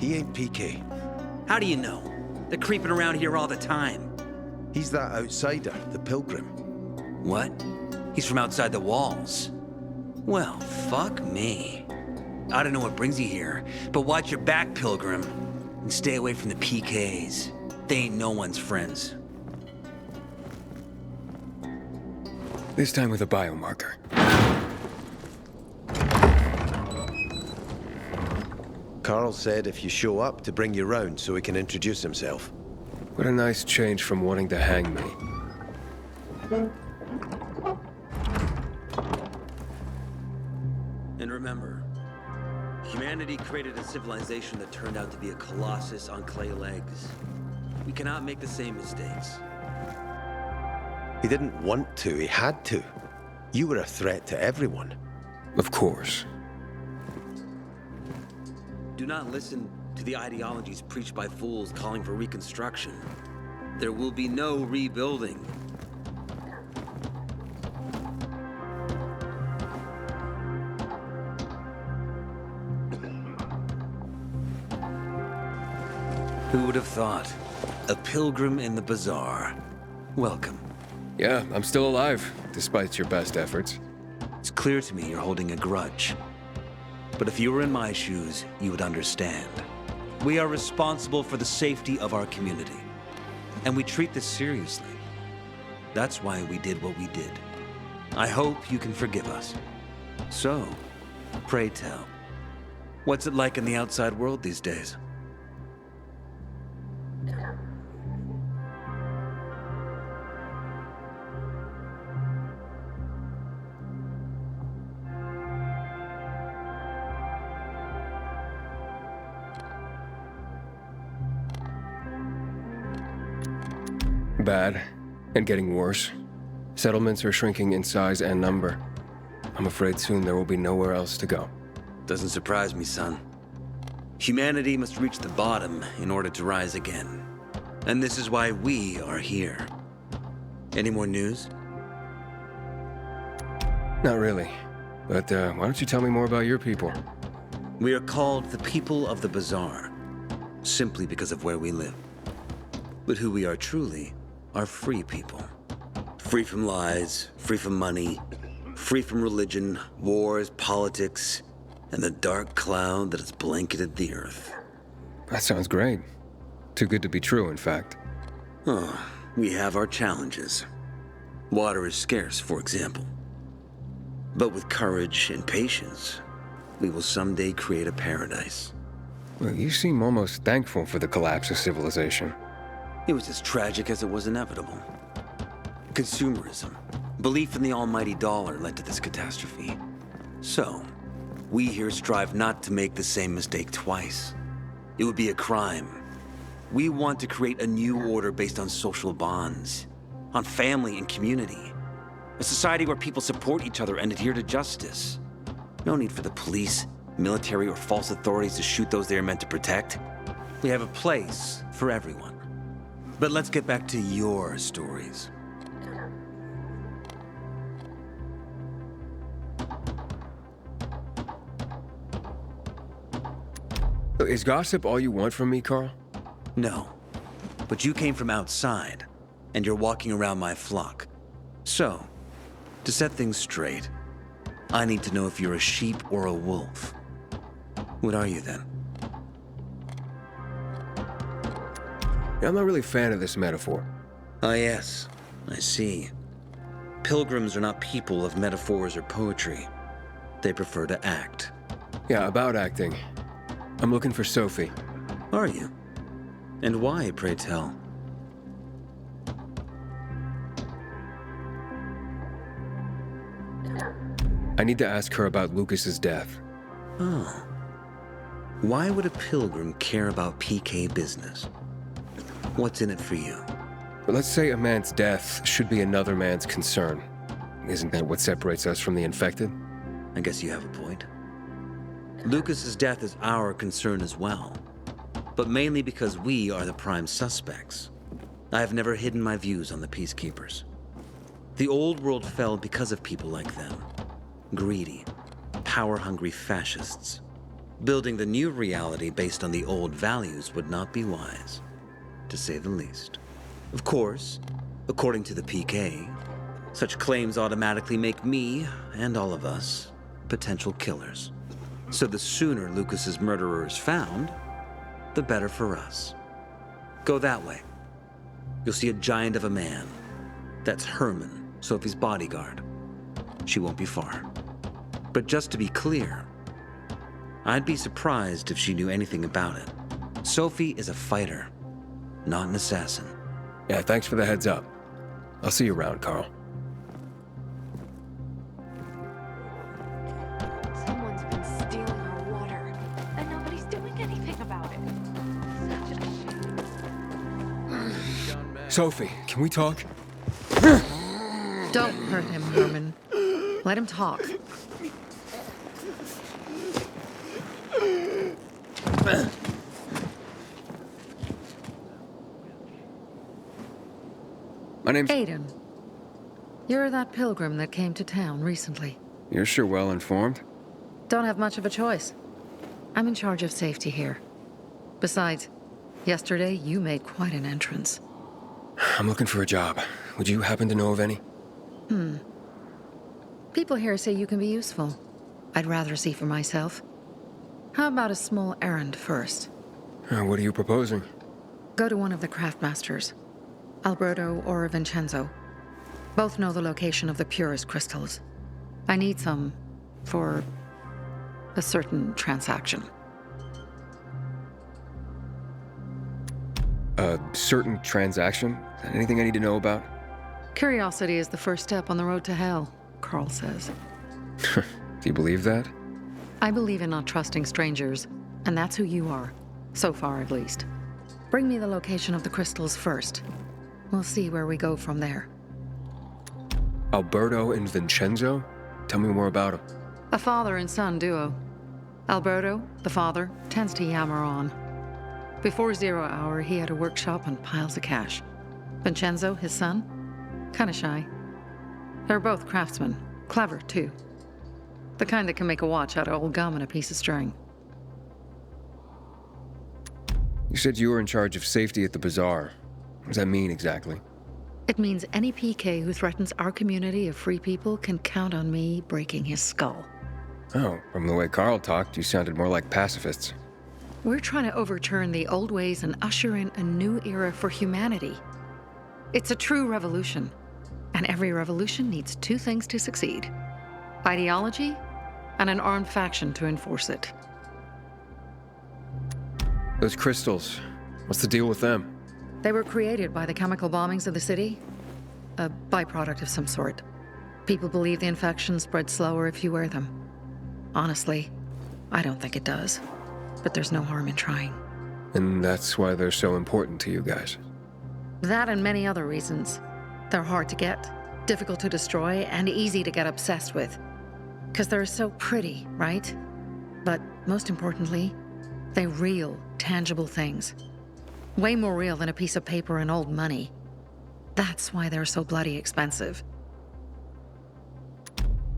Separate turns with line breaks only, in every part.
He ain't PK.
How do you know? They're creeping around here all the time.
He's that outsider, the pilgrim.
What? He's from outside the walls. Well, fuck me. I don't know what brings you here, but watch your back, Pilgrim. And stay away from the PKs. They ain't no one's friends.
This time with a biomarker.
Carl said if you show up to bring you round so he can introduce himself.
What a nice change from wanting to hang me.
And remember, humanity created a civilization that turned out to be a colossus on clay legs. We cannot make the same mistakes.
He didn't want to, he had to. You were a threat to everyone.
Of course.
Do not listen to the ideologies preached by fools calling for reconstruction. There will be no rebuilding. Who would have thought? A pilgrim in the bazaar. Welcome.
Yeah, I'm still alive, despite your best efforts.
It's clear to me you're holding a grudge. But if you were in my shoes, you would understand. We are responsible for the safety of our community. And we treat this seriously. That's why we did what we did. I hope you can forgive us. So, pray tell, what's it like in the outside world these days?
Bad, and getting worse. Settlements are shrinking in size and number. I'm afraid soon there will be nowhere else to go.
Doesn't surprise me, son. Humanity must reach the bottom in order to rise again. And this is why we are here. Any more news?
Not really. But why don't you tell me more about your people?
We are called the People of the Bazaar, simply because of where we live. But who we are truly are free people. Free from lies, free from money, free from religion, wars, politics, and the dark cloud that has blanketed the earth.
That sounds great. Too good to be true, in fact.
Oh, we have our challenges. Water is scarce, for example. But with courage and patience, we will someday create a paradise.
Well, you seem almost thankful for the collapse of civilization.
It was as tragic as it was inevitable. Consumerism, belief in the almighty dollar led to this catastrophe. So, we here strive not to make the same mistake twice. It would be a crime. We want to create a new order based on social bonds, on family and community. A society where people support each other and adhere to justice. No need for the police, military, or false authorities to shoot those they are meant to protect. We have a place for everyone. But let's get back to your stories.
Is gossip all you want from me, Carl?
No, but you came from outside, and you're walking around my flock. So, to set things straight, I need to know if you're a sheep or a wolf. What are you then?
I'm not really a fan of this metaphor.
Ah, yes, I see. Pilgrims are not people of metaphors or poetry. They prefer to act.
Yeah, about acting. I'm looking for Sophie.
Are you? And why, pray tell?
I need to ask her about Lucas's death.
Oh. Why would a pilgrim care about PK business? What's in it for you?
But let's say a man's death should be another man's concern. Isn't that what separates us from the infected?
I guess you have a point. Lucas's death is our concern as well, but mainly because we are the prime suspects. I have never hidden my views on the Peacekeepers. The old world fell because of people like them. Greedy, power-hungry fascists. Building the new reality based on the old values would not be wise, to say the least. Of course, according to the PK, such claims automatically make me, and all of us, potential killers. So the sooner Lucas's murderer is found, the better for us. Go that way. You'll see a giant of a man. That's Herman, Sophie's bodyguard. She won't be far. But just to be clear, I'd be surprised if she knew anything about it. Sophie is a fighter, not an assassin.
Yeah, thanks for the heads up. I'll see you around, Carl.
Someone's been stealing our water, and nobody's doing anything about it. Such a shame.
Sophie, can we talk?
Don't hurt him, Herman. Let him talk.
My name's...
Aiden. You're that pilgrim that came to town recently.
You're sure well informed.
Don't have much of a choice. I'm in charge of safety here. Besides, yesterday you made quite an entrance.
I'm looking for a job. Would you happen to know of any?
People here say you can be useful. I'd rather see for myself. How about a small errand first?
What are you proposing?
Go to one of the craftmasters, Alberto or Vincenzo. Both know the location of the purest crystals. I need some for a certain transaction.
A certain transaction? Anything I need to know about?
Curiosity is the first step on the road to hell, Carl says.
Do you believe that?
I believe in not trusting strangers, and that's who you are. So far, at least. Bring me the location of the crystals first. We'll see where we go from there.
Alberto and Vincenzo? Tell me more about them.
A father and son duo. Alberto, the father, tends to yammer on. Before 0 hour, he had a workshop and piles of cash. Vincenzo, his son, kinda shy. They're both craftsmen, clever too. The kind that can make a watch out of old gum and a piece of string.
You said you were in charge of safety at the bazaar. What does that mean exactly?
It means any PK who threatens our community of free people can count on me breaking his skull.
Oh, from the way Carl talked, you sounded more like pacifists.
We're trying to overturn the old ways and usher in a new era for humanity. It's a true revolution, and every revolution needs two things to succeed: ideology and an armed faction to enforce it.
Those crystals, what's the deal with them?
They were created by the chemical bombings of the city, a byproduct of some sort. People believe the infection spreads slower if you wear them. Honestly, I don't think it does, but there's no harm in trying.
And that's why they're so important to you guys.
That and many other reasons. They're hard to get, difficult to destroy, and easy to get obsessed with. Because they're so pretty, right? But most importantly, they're real, tangible things. Way more real than a piece of paper and old money. That's why they're so bloody expensive.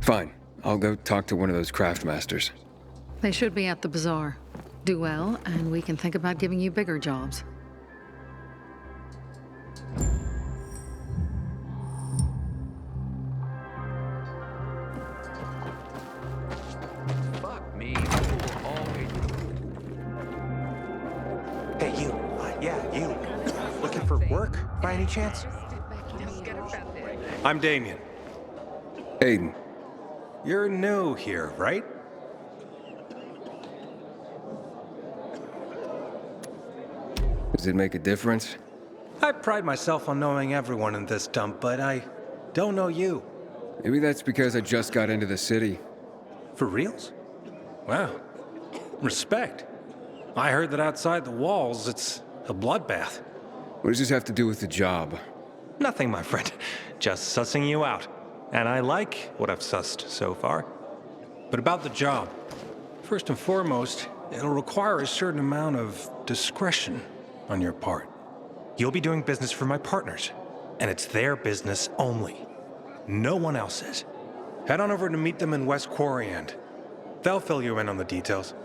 Fine, I'll go talk to one of those craftmasters.
They should be at the bazaar. Do well, and we can think about giving you bigger jobs.
Fuck me. Hey, you. Yeah, you. Looking for work, by any chance?
I'm Damien.
Aiden,
You're new here, right?
does it make a difference?
I pride myself on knowing everyone in this dump, but I don't know you.
Maybe that's because I just got into the city.
For reals? Wow. Respect. I heard that outside the walls, it's a bloodbath.
What does this have to do with the job?
Nothing, my friend. Just sussing you out. And I like what I've sussed so far. But about the job. First and foremost, it'll require a certain amount of discretion on your part. You'll be doing business for my partners, and it's their business only. No one else's. Head on over to meet them in West Quarry End. They'll fill you in on the details.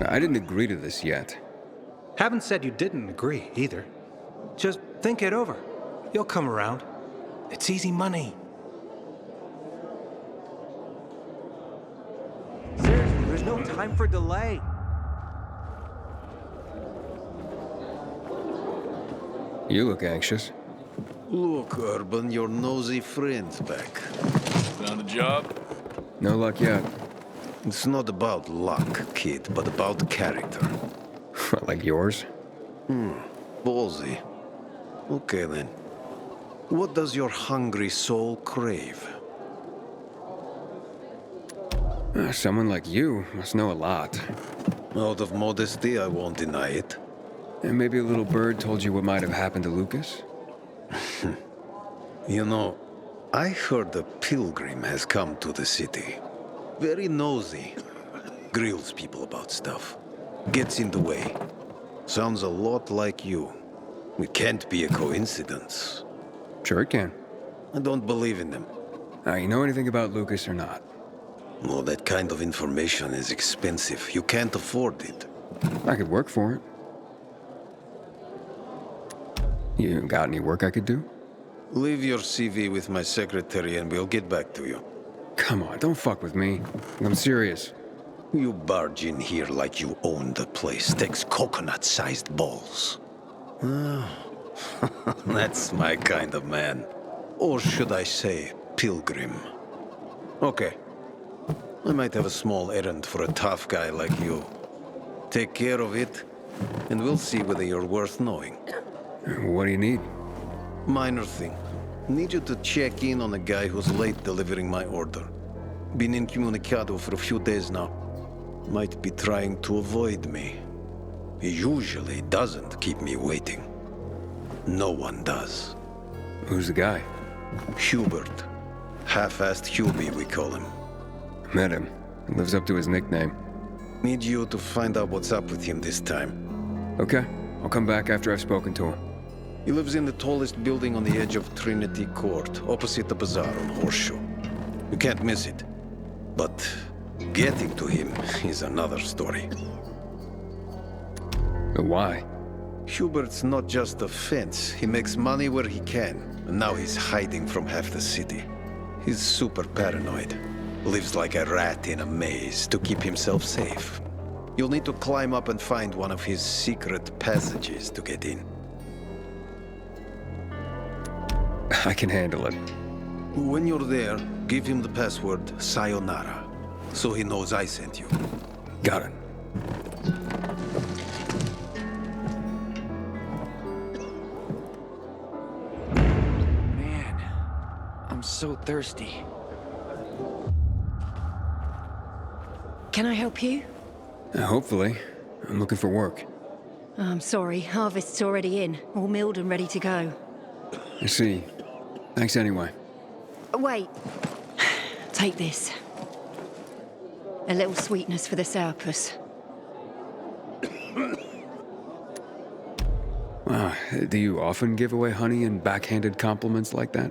I didn't agree to this yet.
Haven't said you didn't agree, either. Just think it over. You'll come around. It's easy money.
Seriously, there's no time for delay.
You look anxious.
Look, Urban, your nosy friend's back.
Found a job?
No luck yet.
It's not about luck, kid, but about character.
Like yours?
Ballsy. Okay, then. What does your hungry soul crave?
Someone like you must know a lot.
Out of modesty, I won't deny it.
And maybe a little bird told you what might have happened to Lucas?
You know, I heard a pilgrim has come to the city. Very nosy. Grills people about stuff. Gets in the way. Sounds a lot like you. It can't be a coincidence.
Sure it can.
I don't believe in them.
Now, you know anything about Lucas or not?
No, that kind of information is expensive. You can't afford it.
I could work for it. You got any work I could do?
Leave your CV with my secretary and we'll get back to you.
Come on, don't fuck with me. I'm serious.
You barge in here like you own the place. Takes coconut-sized balls. That's my kind of man. Or should I say, pilgrim. Okay. I might have a small errand for a tough guy like you. Take care of it, and we'll see whether you're worth knowing.
What do you need?
Minor thing. Need you to check in on a guy who's late delivering my order. Been incommunicado for a few days now. Might be trying to avoid me. He usually doesn't keep me waiting. No one does.
Who's the guy?
Hubert. Half-assed Hubie, we call him.
Met him. He lives up to his nickname.
Need you to find out what's up with him this time.
Okay, I'll come back after I've spoken to him.
He lives in the tallest building on the edge of Trinity Court, opposite the bazaar on Horseshoe. You can't miss it. But getting to him is another story.
Why?
Hubert's not just a fence. He makes money where he can, and now he's hiding from half the city. He's super paranoid. Lives like a rat in a maze to keep himself safe. You'll need to climb up and find one of his secret passages to get in.
I can handle it.
When you're there, give him the password Sayonara, so he knows I sent you.
Got it.
Man, I'm so thirsty.
Can I help you?
Hopefully. I'm looking for work.
I'm sorry, harvest's already in, all milled and ready to go.
I see. Thanks anyway.
Wait. Take this. A little sweetness for the sourpuss.
Do you often give away honey and backhanded compliments like that?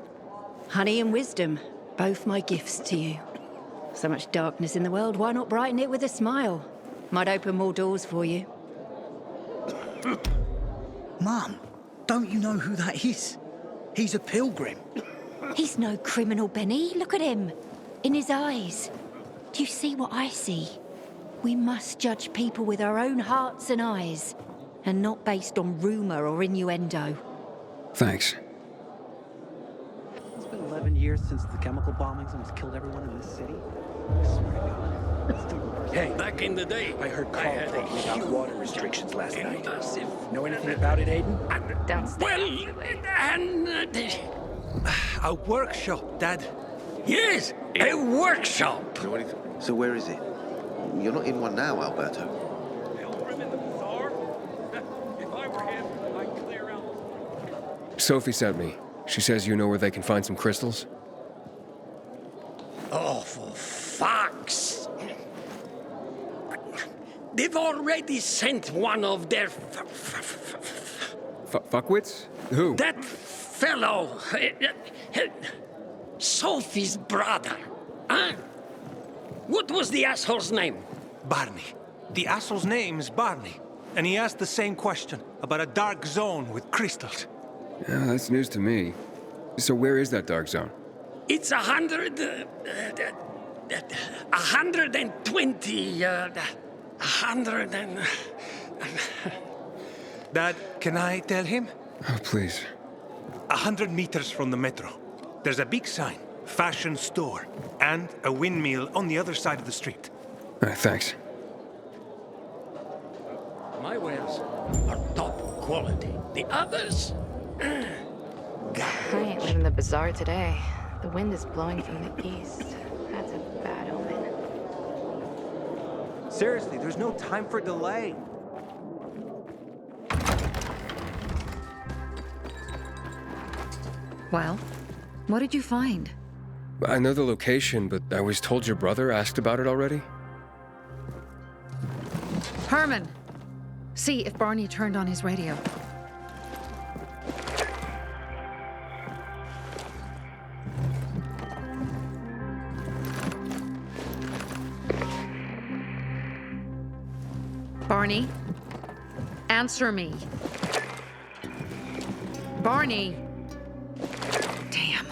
Honey and wisdom, both my gifts to you. So much darkness in the world, why not brighten it with a smile? Might open more doors for you.
Mum, don't you know who that is? He's a pilgrim.
He's no criminal, Benny. Look at him. In his eyes. Do you see what I see? We must judge people with our own hearts and eyes, and not based on rumor or innuendo.
Thanks.
It's been 11 years since the chemical bombings almost killed everyone in this city. I swear to God. It's still the worst.
Hey, back in the day, I heard Carl talking about water restrictions last night. Know anything about it, Aiden?
Downstairs.
A workshop, Dad.
Yes, a workshop.
So where is it? You're not in one now, Alberto.
Sophie sent me. She says you know where they can find some crystals?
Oh, for fuck's... They've already sent one of their...
Fuckwits? Who?
That fellow... Sophie's brother. Huh? What was the asshole's name?
Barney. The asshole's name is Barney, and he asked the same question about a dark zone with crystals.
Yeah, that's news to me. So where is that dark zone?
It's 120, 100 and...
Dad, can I tell him?
Oh, please.
100 meters from the metro. There's a big sign, fashion store, and a windmill on the other side of the street.
All right, thanks.
My wares are top quality. The others...
I ain't leaving the bazaar today. The wind is blowing from the east. That's a bad omen.
Seriously, there's no time for delay.
Well, what did you find?
I know the location, but I was told your brother asked about it already.
Herman! See if Barney turned on his radio. Barney? Answer me. Barney! Damn.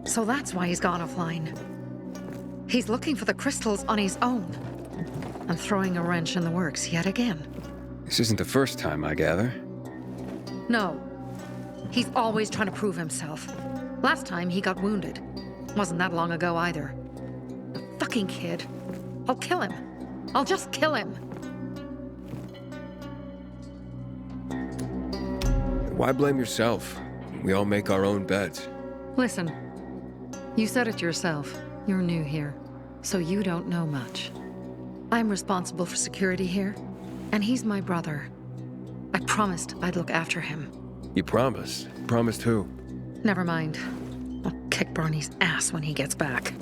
So that's why he's gone offline. He's looking for the crystals on his own. And throwing a wrench in the works yet again.
This isn't the first time, I gather.
No. He's always trying to prove himself. Last time he got wounded. Wasn't that long ago either. The fucking kid. I'll kill him. I'll just kill him.
Why blame yourself? We all make our own beds.
Listen. You said it yourself. You're new here. So you don't know much. I'm responsible for security here. And he's my brother. I promised I'd look after him.
You promised? Promised who?
Never mind. I'll kick Barney's ass when he gets back.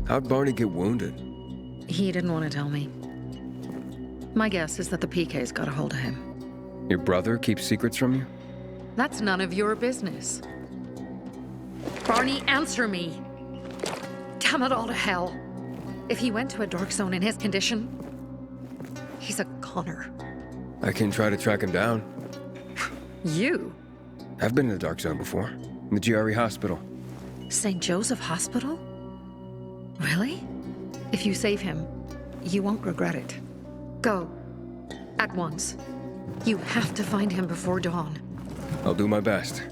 How'd Barney get wounded?
He didn't want to tell me. My guess is that the PK's got a hold of him.
Your brother keeps secrets from you?
That's none of your business. Barney, answer me! Damn it all to hell! If he went to a dark zone in his condition, he's a goner.
I can try to track him down.
You?
I've been in the dark zone before. In the GRE hospital.
St. Joseph Hospital? Really? If you save him, you won't regret it. Go. At once. You have to find him before dawn.
I'll do my best.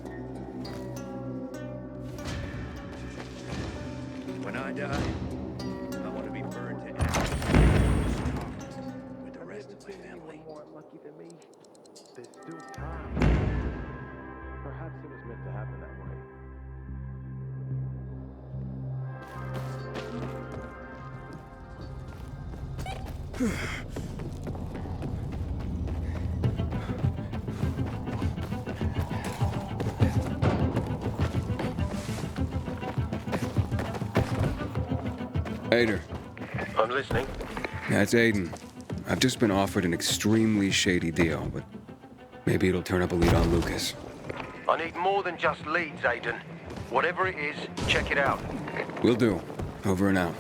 When I die, I want to be burned to ash with the rest of my family.
More lucky than me. There's still time. Perhaps it was meant to happen that way.
Ader.
I'm listening.
That's Aiden. I've just been offered an extremely shady deal, but maybe it'll turn up a lead on Lucas.
I need more than just leads, Aiden. Whatever it is, check it out.
Will do. Over and out.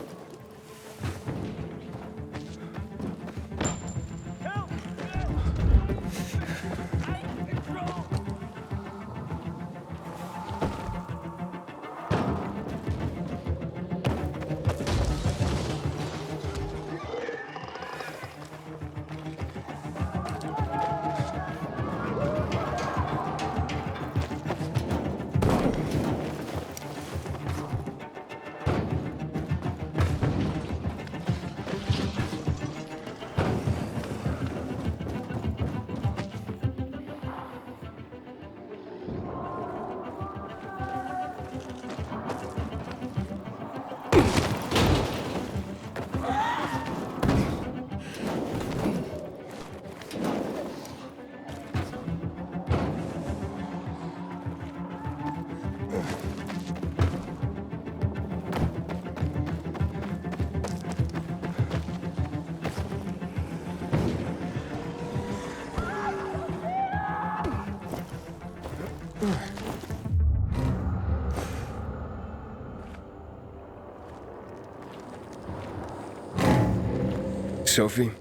Sophie?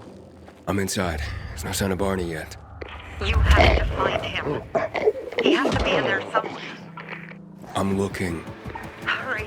I'm inside. There's no sign of Barney yet.
You have to find him. He has to be in there somewhere.
I'm looking.
Hurry.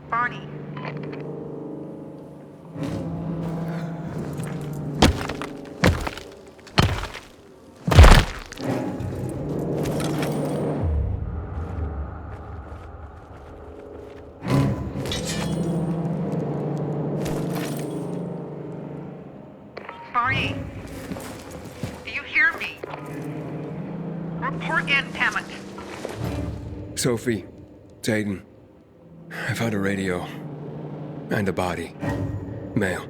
Barney. Barney, do you hear me? Report in, damn it.
Sophie, it's Aiden. I found a radio. And a body. Male.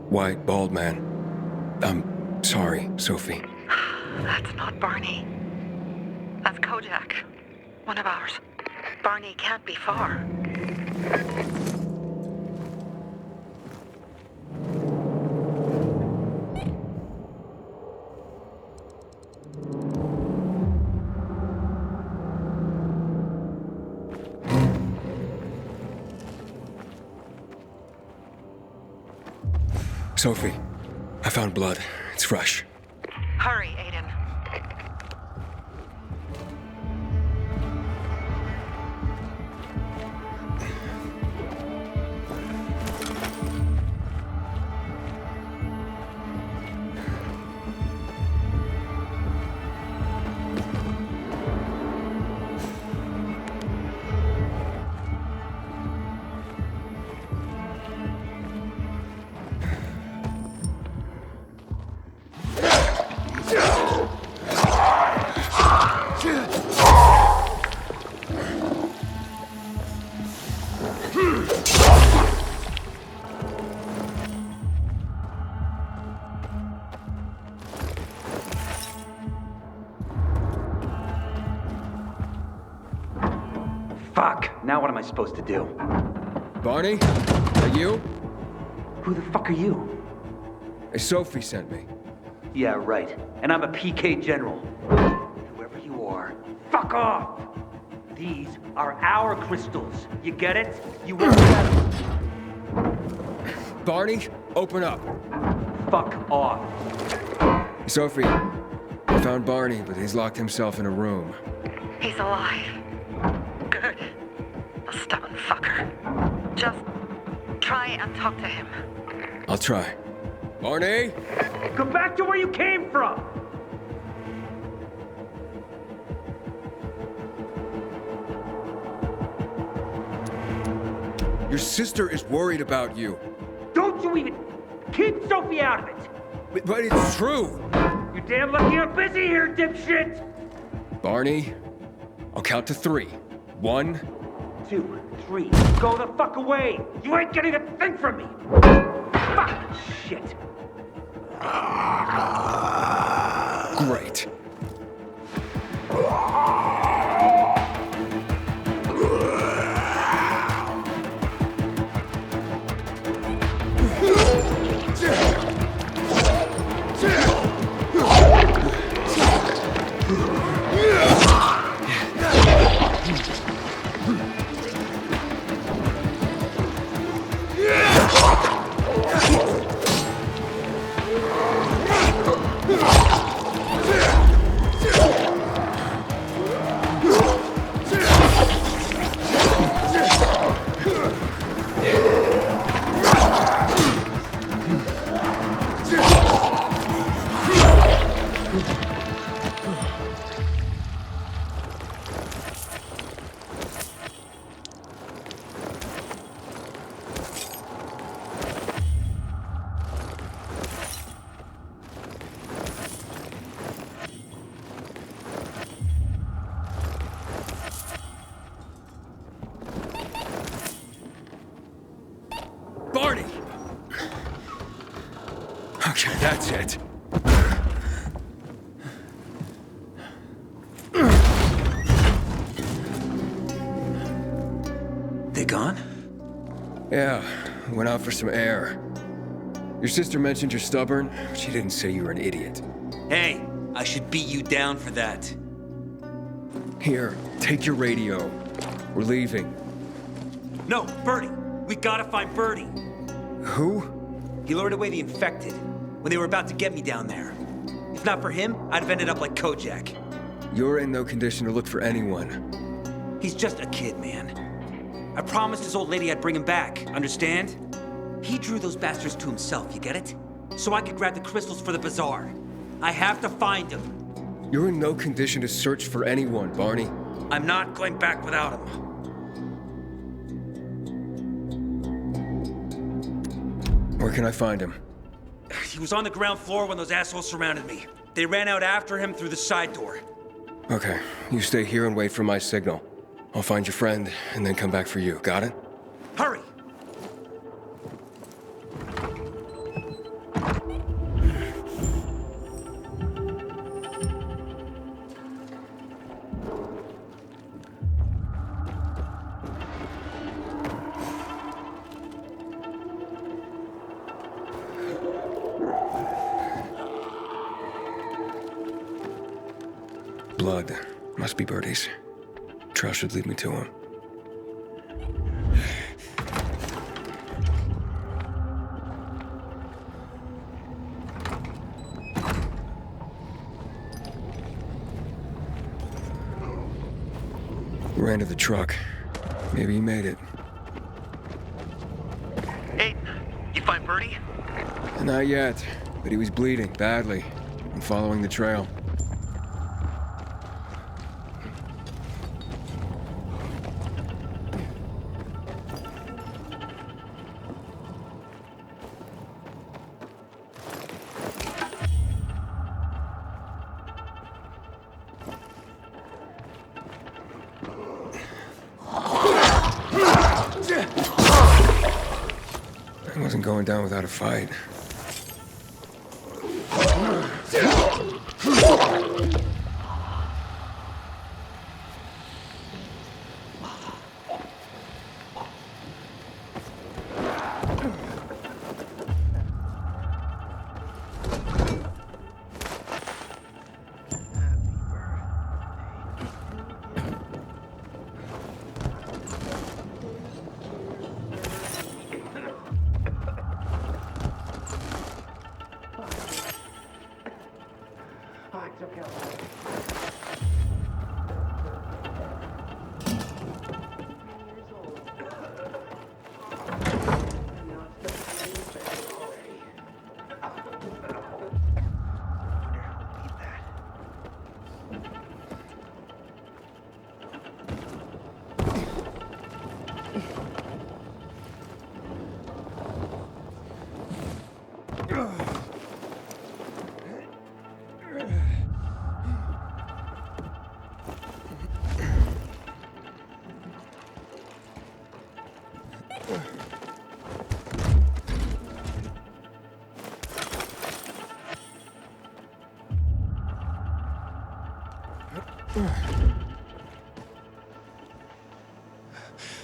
White, bald man. I'm sorry, Sophie.
That's not Barney. That's Kojak. One of ours. Barney can't be far.
Sophie, I found blood. It's fresh.
Hurry, Aiden.
Fuck! Now what am I supposed to do?
Barney? Are you?
Who the fuck are you?
Sophie sent me.
Yeah, right. And I'm a PK general. Whoever you are, fuck off! These are our crystals. You get it? You won't get them.
Barney, open up.
Fuck off.
Sophie, I found Barney, but he's locked himself in a room.
He's alive. Good. A stubborn fucker. Just try and talk to him.
I'll try. Barney?
Go back to where you came from!
Your sister is worried about you.
Don't you even... Keep Sophie out of it!
But it's true!
You're damn lucky I'm busy here, dipshit!
Barney, I'll count to 3. 1,
2, 3. Go the fuck away! You ain't getting a thing from me! Fuck shit!
Great. That's it.
They gone?
Yeah, went out for some air. Your sister mentioned you're stubborn. She didn't say you were an idiot.
Hey, I should beat you down for that.
Here, take your radio. We're leaving.
No, Birdie. We gotta find Birdie.
Who?
He lured away the infected when they were about to get me down there. If not for him, I'd have ended up like Kojak.
You're in no condition to look for anyone.
He's just a kid, man. I promised his old lady I'd bring him back, understand? He drew those bastards to himself, you get it? So I could grab the crystals for the bazaar. I have to find him.
You're in no condition to search for anyone, Barney.
I'm not going back without him.
Where can I find him?
He was on the ground floor when those assholes surrounded me. They ran out after him through the side door.
Okay, you stay here and wait for my signal. I'll find your friend and then come back for you. Got it?
Hurry!
Blood. Must be Birdie's. Trail should lead me to him. Ran to the truck. Maybe he made it.
Hey, you find Birdie?
Not yet, but he was bleeding badly. I'm following the trail. I wasn't going down without a fight.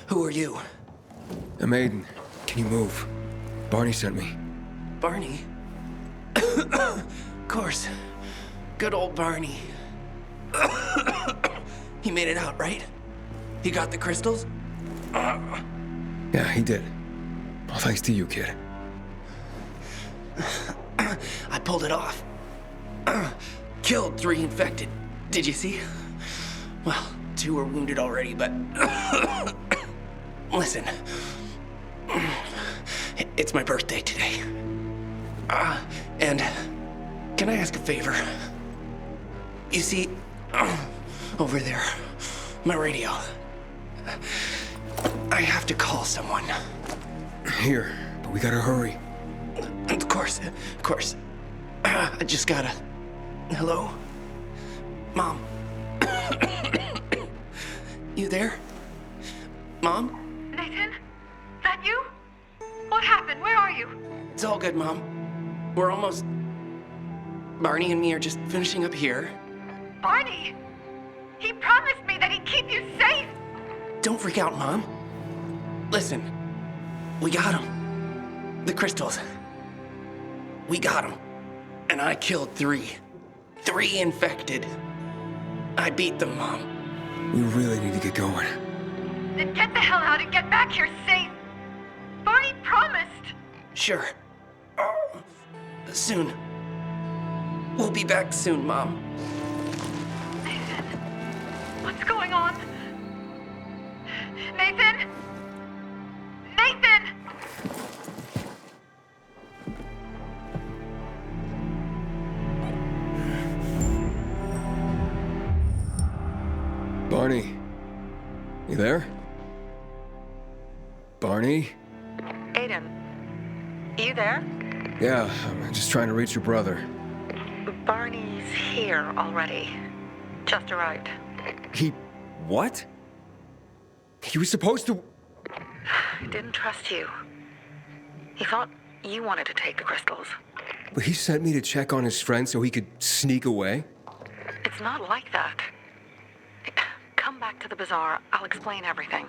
Who are you?
A maiden. Can you move? Barney sent me.
Barney? Of course. Good old Barney. He made it out, right? He got the crystals?
Yeah, he did. All thanks to you, kid.
I pulled it off. Killed 3 infected. Did you see? Well, 2 were wounded already, but... Listen. It's my birthday today. And can I ask a favor? You see, over there, my radio. I have to call someone.
Here, but we gotta hurry.
Of course, of course. I just gotta... Hello? Mom? You there? Mom?
Nathan? That you? What happened? Where are you?
It's all good, Mom. We're almost... Barney and me are just finishing up here.
Barney! He promised me that he'd keep you safe!
Don't freak out, Mom. Listen, we got them. The crystals. We got them. And I killed 3. 3 infected. I beat them, Mom.
We really need to get going.
Then get the hell out and get back here safe! Barney promised!
Sure. Soon. We'll be back soon, Mom.
Nathan, what's going on? Nathan? Nathan!
Barney, you there? Barney?
Aiden, you there?
Yeah, I'm just trying to reach your brother.
Barney's here already. Just arrived.
He... what? He was supposed to...
He didn't trust you. He thought you wanted to take the crystals.
But he sent me to check on his friend so he could sneak away?
It's not like that. Come back to the bazaar. I'll explain everything.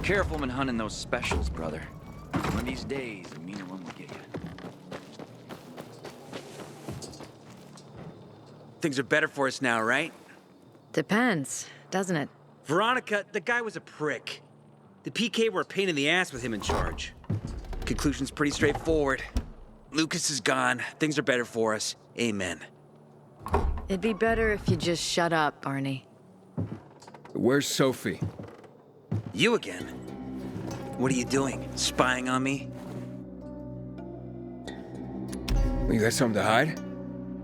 Careful when hunting those specials, brother. One of these days, a meaner one will get you.
Things are better for us now, right?
Depends, doesn't it?
Veronica, the guy was a prick. The PK were a pain in the ass with him in charge. Conclusion's pretty straightforward. Lucas is gone. Things are better for us. Amen.
It'd be better if you just shut up, Barney.
Where's Sophie?
You again? What are you doing? Spying on me?
You got something to hide?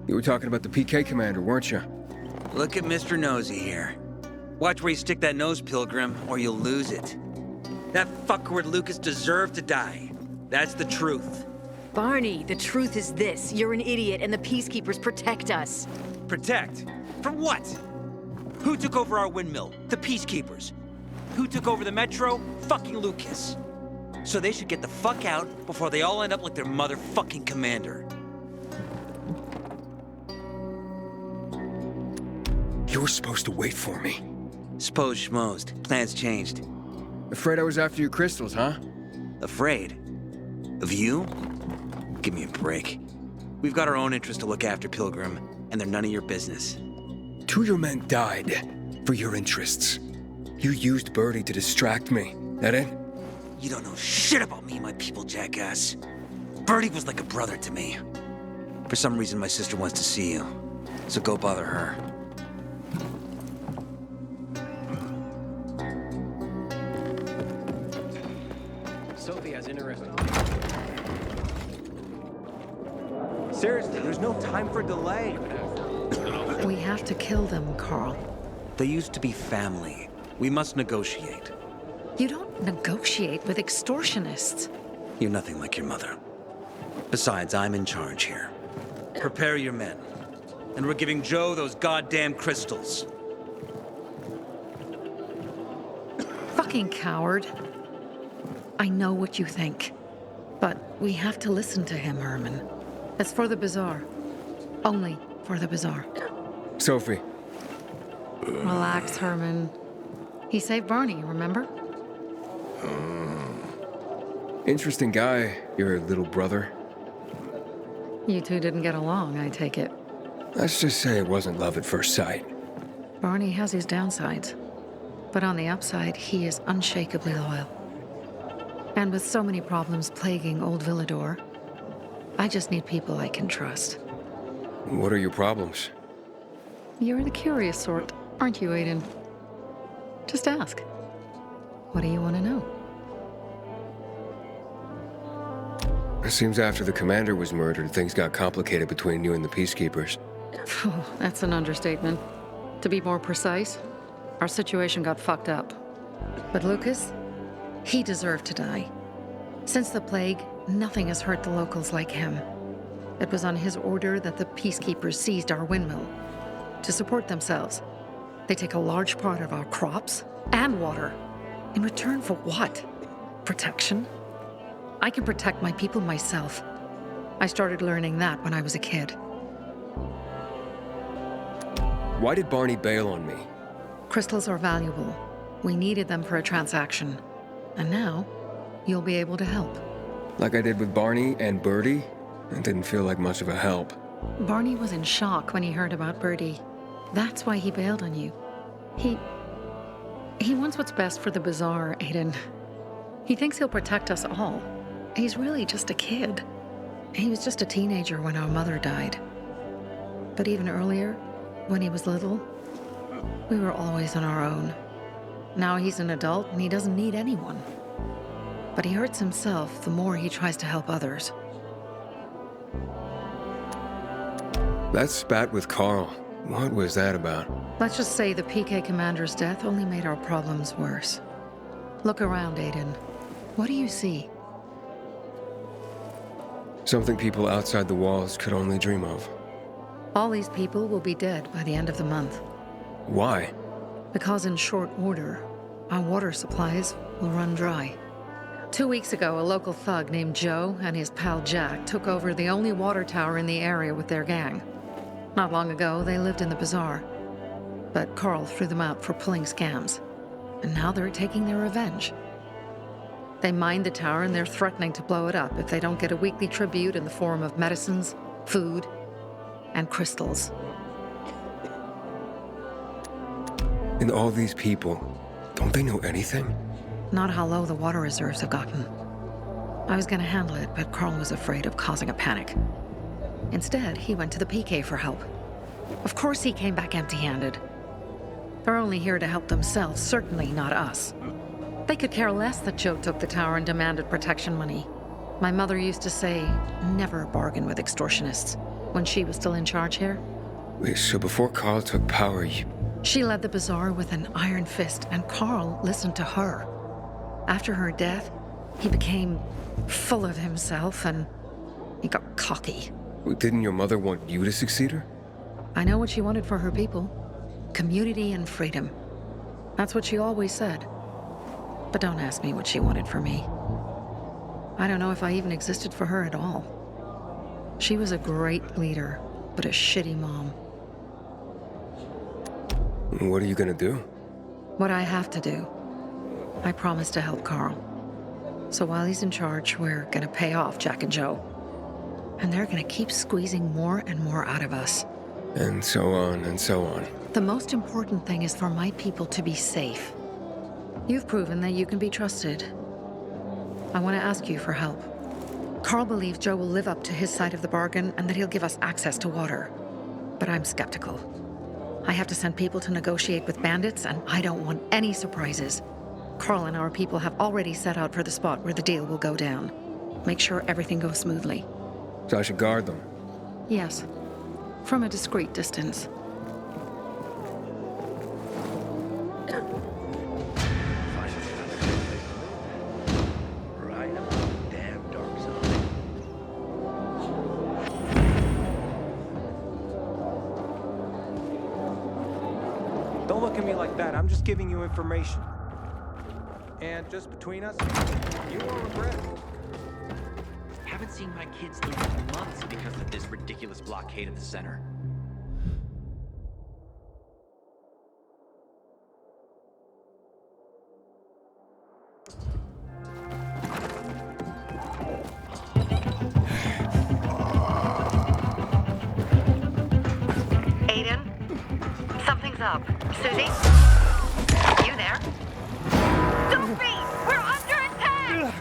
You were talking about the PK commander, weren't you?
Look at Mr. Nosy here. Watch where you stick that nose, Pilgrim, or you'll lose it. That fuckward Lucas deserved to die. That's the truth.
Barney, the truth is this. You're an idiot and the Peacekeepers protect us.
Protect? From what? Who took over our windmill? The Peacekeepers. Who took over the Metro? Fucking Lucas. So they should get the fuck out before they all end up like their motherfucking commander.
You were supposed to wait for me.
Suppose schmozed. Plans changed.
Afraid I was after your crystals, huh?
Afraid? Of you? Give me a break. We've got our own interests to look after, Pilgrim, and they're none of your business.
2 of your men died for your interests. You used Birdie to distract me. That it?
You don't know shit about me and my people, jackass. Birdie was like a brother to me. For some reason, my sister wants to see you. So go bother her.
Sophie has interesting.
Seriously, there's no time for delay.
We have to kill them, Carl.
They used to be family. We must negotiate.
You don't negotiate with extortionists.
You're nothing like your mother. Besides, I'm in charge here. Prepare your men. And we're giving Joe those goddamn crystals.
Fucking coward. I know what you think. But we have to listen to him, Herman. It's for the bazaar. Only for the bazaar.
Sophie.
Relax, Herman. He saved Barney, remember?
Interesting guy, your little brother.
You two didn't get along, I take it.
Let's just say it wasn't love at first sight.
Barney has his downsides. But on the upside, he is unshakably loyal. And with so many problems plaguing old Villador, I just need people I can trust.
What are your problems?
You're the curious sort, aren't you, Aiden? Just ask. What do you want to know?
It seems after the commander was murdered, things got complicated between you and the Peacekeepers.
Oh, that's an understatement. To be more precise, our situation got fucked up. But Lucas, he deserved to die. Since the plague, nothing has hurt the locals like him. It was on his order that the Peacekeepers seized our windmill. To support themselves, they take a large part of our crops and water. In return for what? Protection? I can protect my people myself. I started learning that when I was a kid.
Why did Barney bail on me?
Crystals are valuable. We needed them for a transaction. And now, you'll be able to help.
Like I did with Barney and Birdie? It didn't feel like much of a help.
Barney was in shock when he heard about Birdie. That's why he bailed on you. He wants what's best for the bazaar, Aiden. He thinks he'll protect us all. He's really just a kid. He was just a teenager when our mother died. But even earlier, when he was little, we were always on our own. Now he's an adult and he doesn't need anyone. But he hurts himself the more he tries to help others.
That spat with Carl, what was that about?
Let's just say the PK commander's death only made our problems worse. Look around, Aiden. What do you see?
Something people outside the walls could only dream of.
All these people will be dead by the end of the month.
Why?
Because in short order, our water supplies will run dry. 2 weeks ago, a local thug named Joe and his pal Jack took over the only water tower in the area with their gang. Not long ago, they lived in the bazaar. But Carl threw them out for pulling scams. And now they're taking their revenge. They mined the tower and they're threatening to blow it up if they don't get a weekly tribute in the form of medicines, food, and crystals.
And all these people, don't they know anything?
Not how low the water reserves have gotten. I was gonna handle it, but Carl was afraid of causing a panic. Instead, he went to the PK for help. Of course he came back empty-handed. They're only here to help themselves, certainly not us. They could care less that Joe took the tower and demanded protection money. My mother used to say, never bargain with extortionists, when she was still in charge here.
Wait, so before Carl took power,
She led the bazaar with an iron fist, and Carl listened to her. After her death, he became full of himself, and he got cocky.
Didn't your mother want you to succeed her?
I know what she wanted for her people. Community and freedom. That's what she always said. But don't ask me what she wanted for me. I don't know if I even existed for her at all. She was a great leader, but a shitty mom.
What are you gonna do?
what I have to do. I promised to help Carl. So while he's in charge, we're gonna pay off Jack and Joe. And they're gonna keep squeezing more and more out of us.
And so on and so on.
The most important thing is for my people to be safe. You've proven that you can be trusted. I want to ask you for help. Carl believes Joe will live up to his side of the bargain and that he'll give us access to water. But I'm skeptical. I have to send people to negotiate with bandits, and I don't want any surprises. Carl and our people have already set out for the spot where the deal will go down. Make sure everything goes smoothly.
So I should guard them.
Yes. From a discreet distance.
Right up the damn dark zone.
Don't look at me like that. I'm just giving you information. And just between us, you won't regret it.
Haven't seen my kids in months because of this ridiculous blockade at the center.
Aiden? Something's up. Susie? You there? Sophie! We're under attack!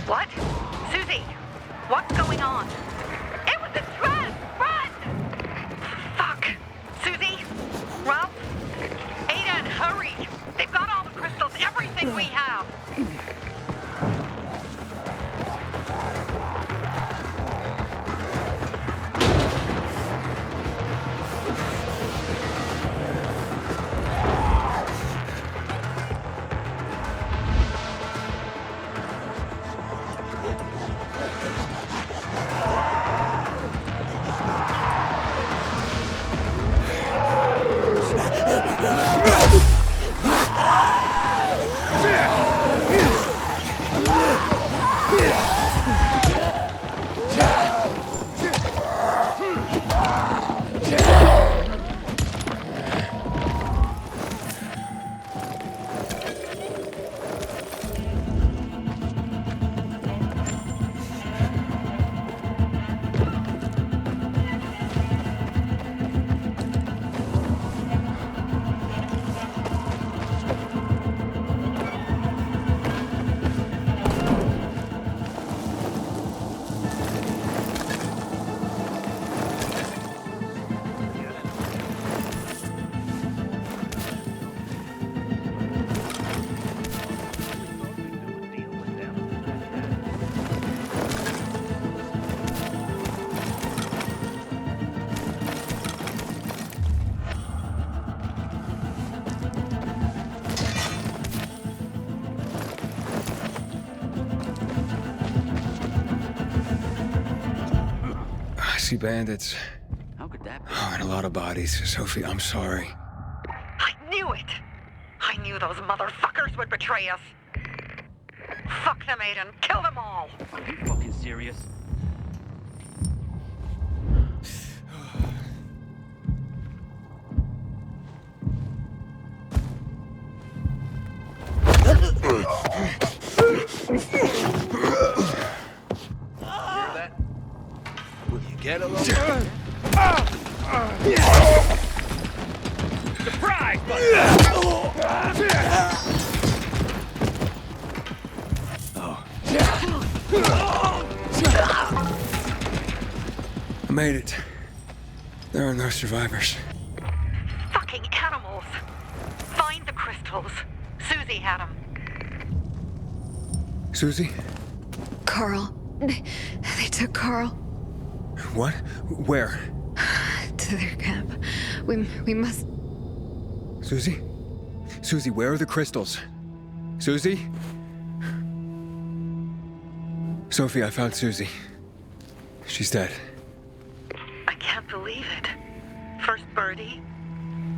What? Susie? What's going on? It was a trap! Run! Fuck! Susie? Ralph? Aiden, hurry! They've got all the crystals, everything we have!
I see bandits.
How could that be?
Oh, and a lot of bodies. Sophie, I'm sorry.
I knew it! I knew those motherfuckers would betray us! Fuck them, Aiden! Kill them all!
Are you fucking serious?
Hear that? Will you get a little?
Surprise,
I made it. There are no survivors.
Fucking animals! Find the crystals. Susie had them.
Susie?
Carl. They took Carl
What? Where?
to their camp. We must...
Susie? Susie, where are the crystals? Susie? Sophie, I found Susie. She's dead.
I can't believe it. First Birdie,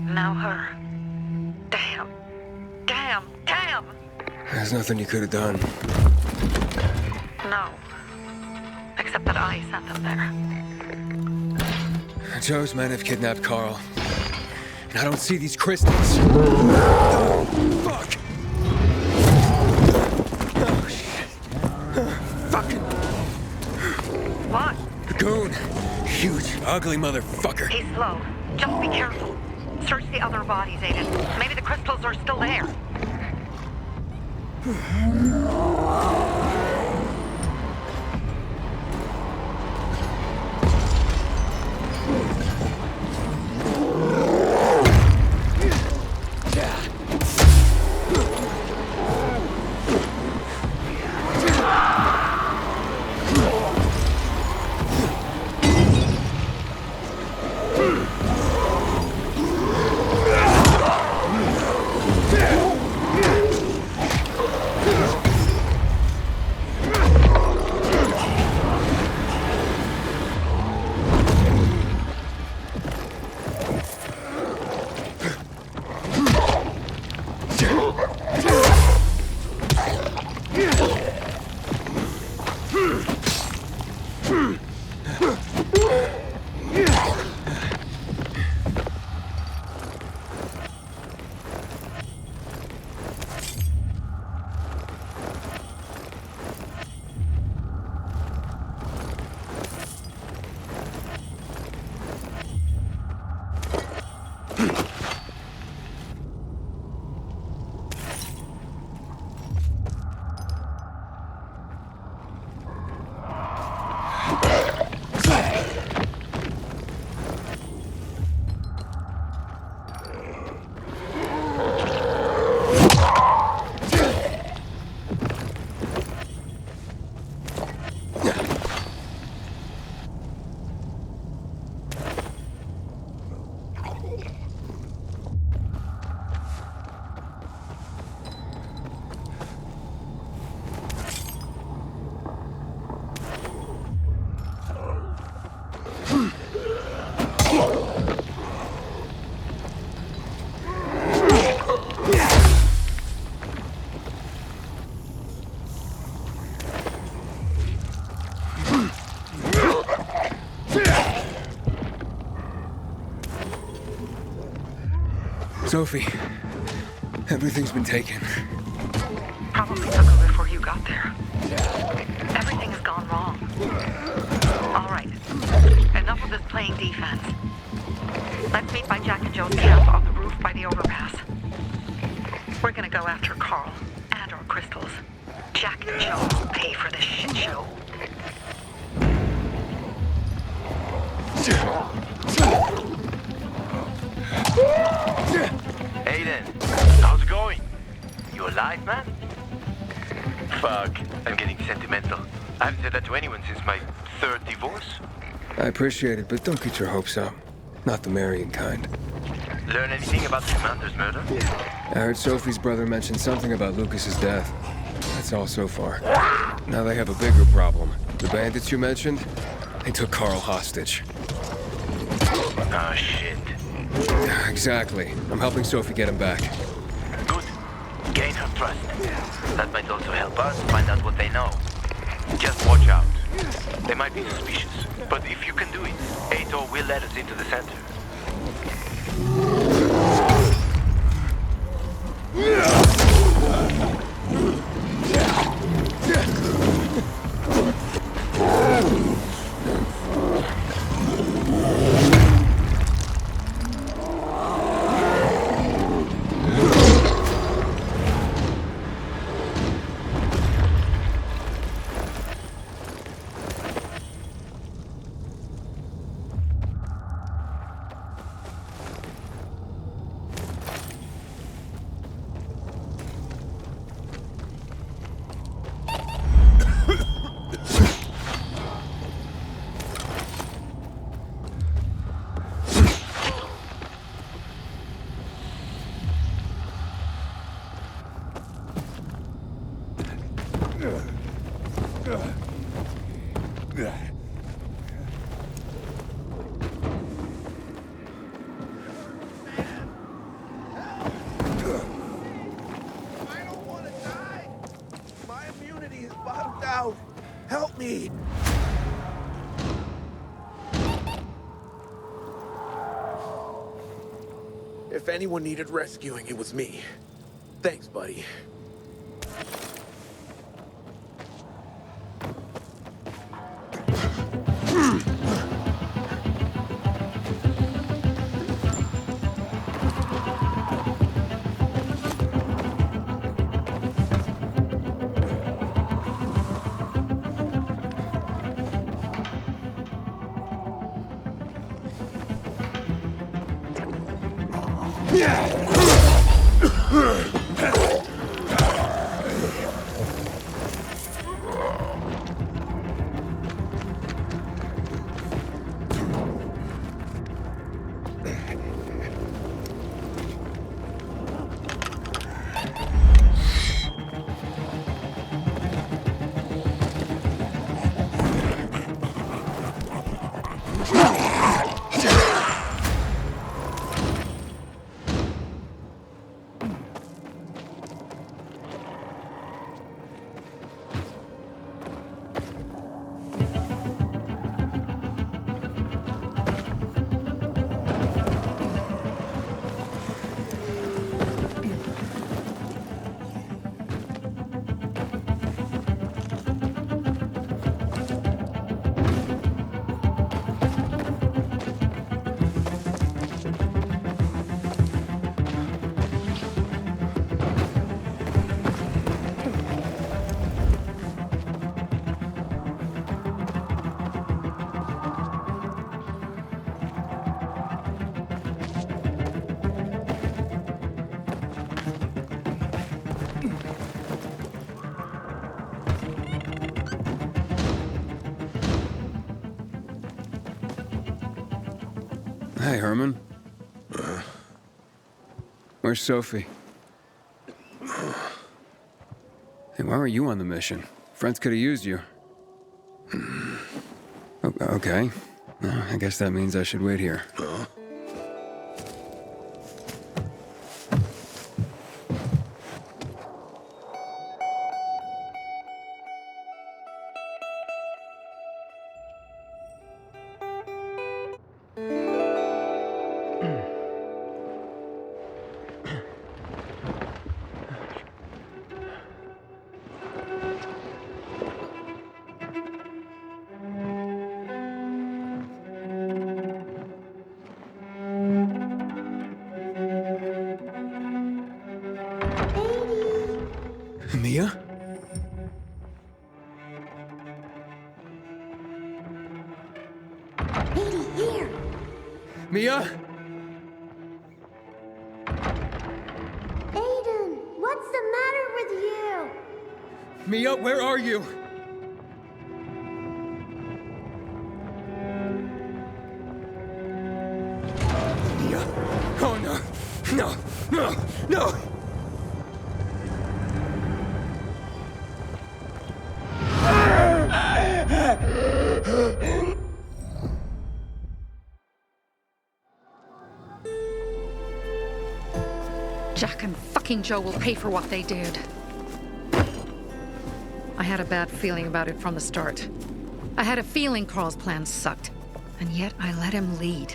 now her. Damn. Damn. Damn!
There's nothing you could have done.
No. Except that I sent them there.
Joe's men have kidnapped Carl. And I don't see these crystals. Fucking...
What?
The goon. Huge, ugly motherfucker.
He's slow. Just be careful. Search the other bodies, Aiden. Maybe the crystals are still there.
Sophie, everything's been taken.
Probably took her before you got there. Everything has gone wrong. All right. Enough of this playing defense. Let's meet by Jack and Joe's camp on the roof by the overpass. We're gonna go after Carl and our crystals. Jack and Joe will pay for this shit show.
Aiden, how's it going? You alive, man? Fuck, I'm getting sentimental. I haven't said that to anyone since my third divorce.
I appreciate it, but don't get your hopes up. Not the marrying kind.
Learn anything about the commander's murder?
I heard Sophie's brother mention something about Lucas's death. That's all so far. Now they have a bigger problem. The bandits you mentioned, they took Carl hostage.
Oh, shit.
Exactly. I'm helping Sophie get him back.
Good. Gain her trust. That might also help us find out what they know. Just watch out. They might be suspicious, but if you can do it, Ato will let us into the center.
Help me! If anyone needed rescuing, it was me. Thanks, buddy.
Hey, Herman. Where's Sophie? Hey, why weren't you on the mission? Friends could have used you. Okay. I guess that means I should wait here. Mia?
Edie, here!
Mia?
Aiden, what's the matter with you?
Mia, where are you? Mia? Oh, no. No, no, no!
Jack and fucking Joe will pay for what they did. I had a bad feeling about it from the start. I had a feeling Carl's plan sucked, and yet I let him lead.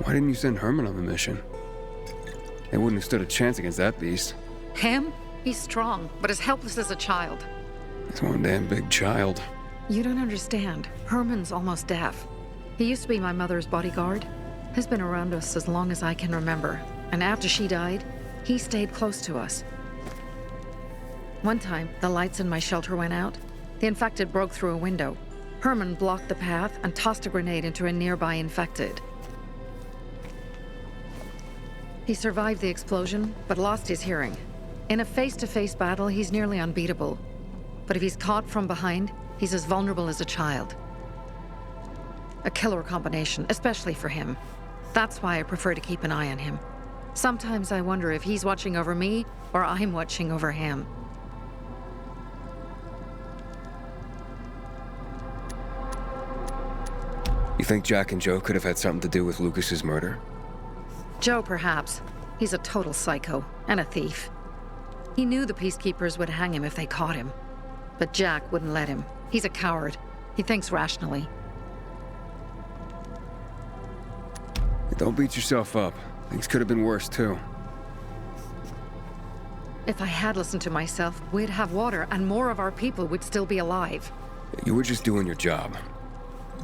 Why didn't you send Herman on the mission? They wouldn't have stood a chance against that beast.
Him? He's strong, but as helpless as a child.
He's one damn big child.
You don't understand. Herman's almost deaf. He used to be my mother's bodyguard. He's been around us as long as I can remember. And after she died, he stayed close to us. One time, the lights in my shelter went out. The infected broke through a window. Herman blocked the path and tossed a grenade into a nearby infected. He survived the explosion, but lost his hearing. In a face-to-face battle, he's nearly unbeatable. But if he's caught from behind, he's as vulnerable as a child. A killer combination, especially for him. That's why I prefer to keep an eye on him. Sometimes I wonder if he's watching over me, or I'm watching over him.
You think Jack and Joe could have had something to do with Lucas's murder?
Joe, perhaps. He's a total psycho, and a thief. He knew the Peacekeepers would hang him if they caught him. But Jack wouldn't let him. He's a coward. He thinks rationally.
Don't beat yourself up. Things could have been worse, too.
If I had listened to myself, we'd have water, and more of our people would still be alive.
You were just doing your job.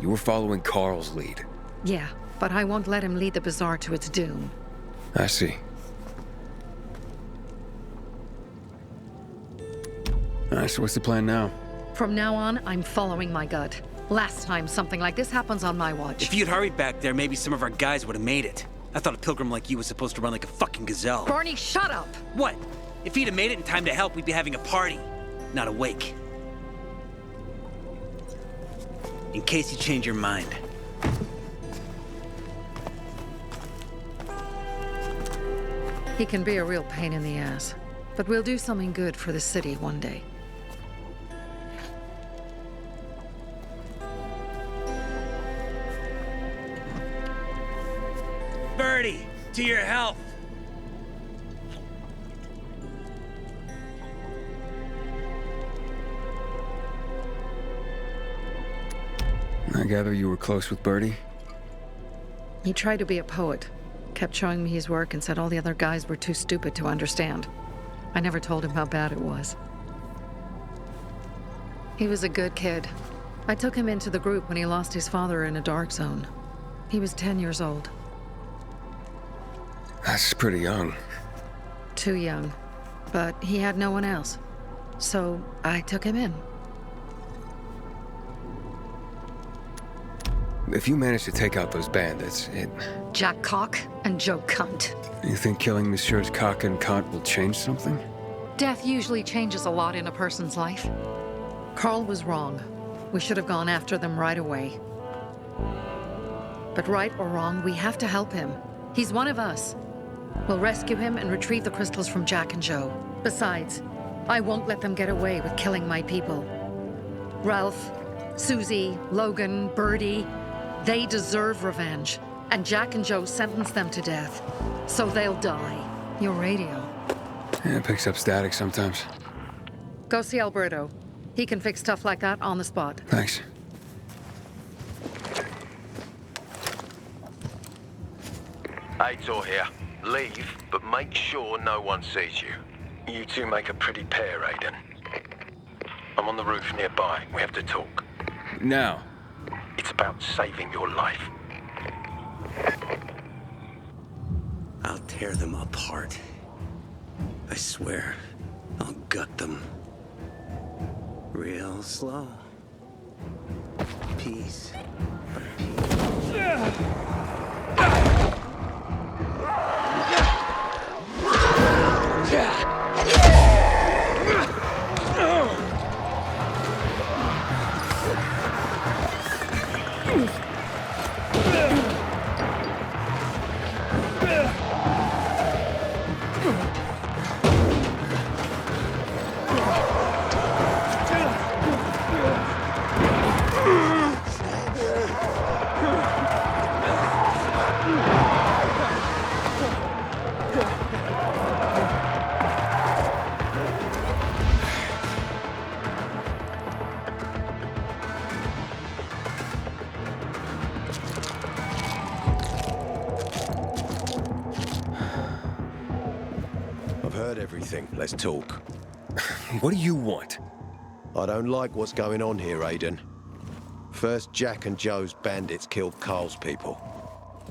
You were following Carl's lead.
Yeah, but I won't let him lead the Bazaar to its doom.
I see. Alright, so what's the plan now?
From now on, I'm following my gut. Last time something like this happens on my watch.
If you'd hurried back there, maybe some of our guys would have made it. I thought a pilgrim like you was supposed to run like a fucking gazelle.
Barney, shut up!
What? If he'd have made it in time to help, we'd be having a party, not a wake. In case you change your mind.
He can be a real pain in the ass, but we'll do something good for the city one day.
Birdie, to your health.
I gather you were close with Birdie?
He tried to be a poet, kept showing me his work and said all the other guys were too stupid to understand. I never told him how bad it was. He was a good kid. I took him into the group when he lost his father in a dark zone. He was 10 years old.
That's pretty young.
Too young. But he had no one else. So I took him in.
If you manage to take out those bandits,
Jack Cock and Joe Cunt.
You think killing Messieurs Cock and Cunt will change something?
Death usually changes a lot in a person's life. Carl was wrong. We should have gone after them right away. But right or wrong, we have to help him. He's one of us. We'll rescue him and retrieve the crystals from Jack and Joe. Besides, I won't let them get away with killing my people. Ralph, Susie, Logan, Birdie, they deserve revenge. And Jack and Joe sentenced them to death. So they'll die. Your radio.
Yeah, it picks up static sometimes.
Go see Alberto. He can fix stuff like that on the spot.
Thanks.
Aitor here. Leave, but make sure no one sees you. You two make a pretty pair, Aiden. I'm on the roof nearby. We have to talk.
Now.
It's about saving your life.
I'll tear them apart. I swear, I'll gut them. Real slow. Piece by piece.
Everything. Let's talk.
What do you want?
I don't like what's going on here, Aiden. First, Jack and Joe's bandits killed Carl's people.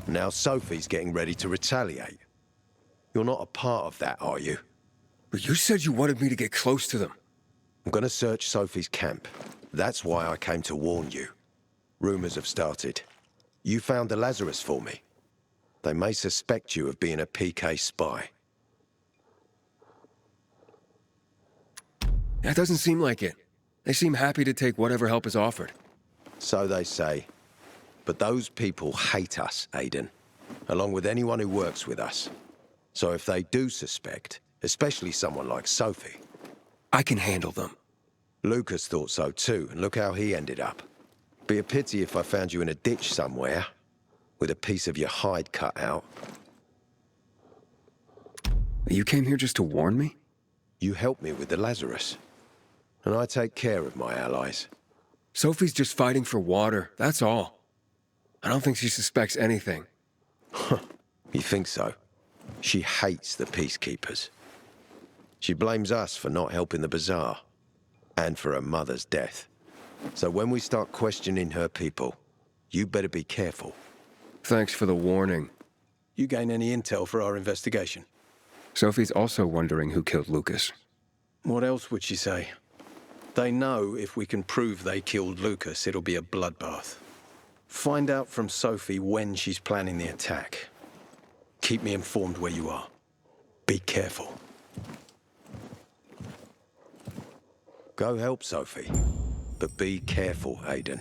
Now Sophie's getting ready to retaliate. You're not a part of that, are you?
But you said you wanted me to get close to them.
I'm gonna search Sophie's camp. That's why I came to warn you. Rumors have started. You found the Lazarus for me. They may suspect you of being a PK spy.
That doesn't seem like it. They seem happy to take whatever help is offered.
So they say. But those people hate us, Aiden. Along with anyone who works with us. So if they do suspect, especially someone like Sophie...
I can handle them.
Lucas thought so too, and look how he ended up. Be a pity if I found you in a ditch somewhere, with a piece of your hide cut out.
You came here just to warn me?
You helped me with the Lazarus. And I take care of my allies.
Sophie's just fighting for water, that's all. I don't think she suspects anything.
You think so? She hates the Peacekeepers. She blames us for not helping the Bazaar, and for her mother's death. So when we start questioning her people, you better be careful.
Thanks for the warning.
You gain any intel for our investigation?
Sophie's also wondering who killed Lucas.
What else would she say? They know if we can prove they killed Lucas, it'll be a bloodbath. Find out from Sophie when she's planning the attack. Keep me informed where you are. Be careful.
Go help Sophie, but be careful, Aiden.